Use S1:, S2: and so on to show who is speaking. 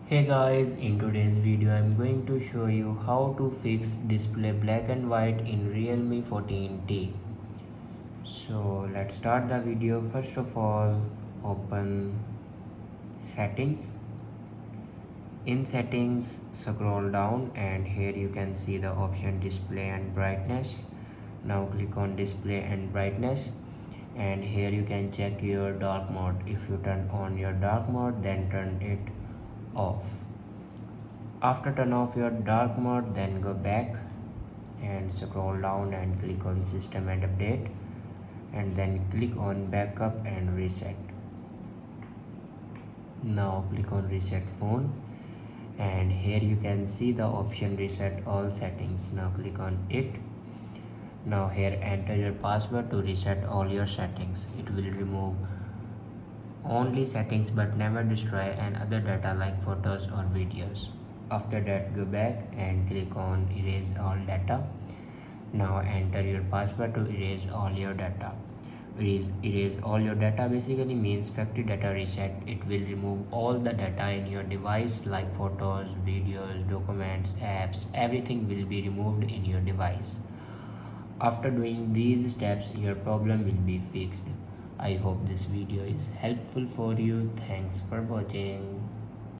S1: Hey guys, in today's video I'm going to show you how to fix display black and white in Realme 14T. So let's start the video. First of all, open settings. In settings, scroll down and here you can see the option display and brightness. Now click on display and brightness and here you can check your dark mode. If you turn on your dark mode, then turn it off. After turn off your dark mode, then go back and scroll down and click on system and update and then click on backup and reset. Now click on reset phone and here you can see the option reset all settings. Now click on it. Now here enter your password to reset all your settings. It will remove only settings but never destroy and other data like photos or videos. After that, go back and click on erase all data. Now enter your password to erase all your data. Erase all your data basically means factory data reset. It will remove all the data in your device like photos, videos, documents, apps. Everything will be removed in your device. After doing these steps, your problem will be fixed. I hope this video is helpful for you. Thanks for watching.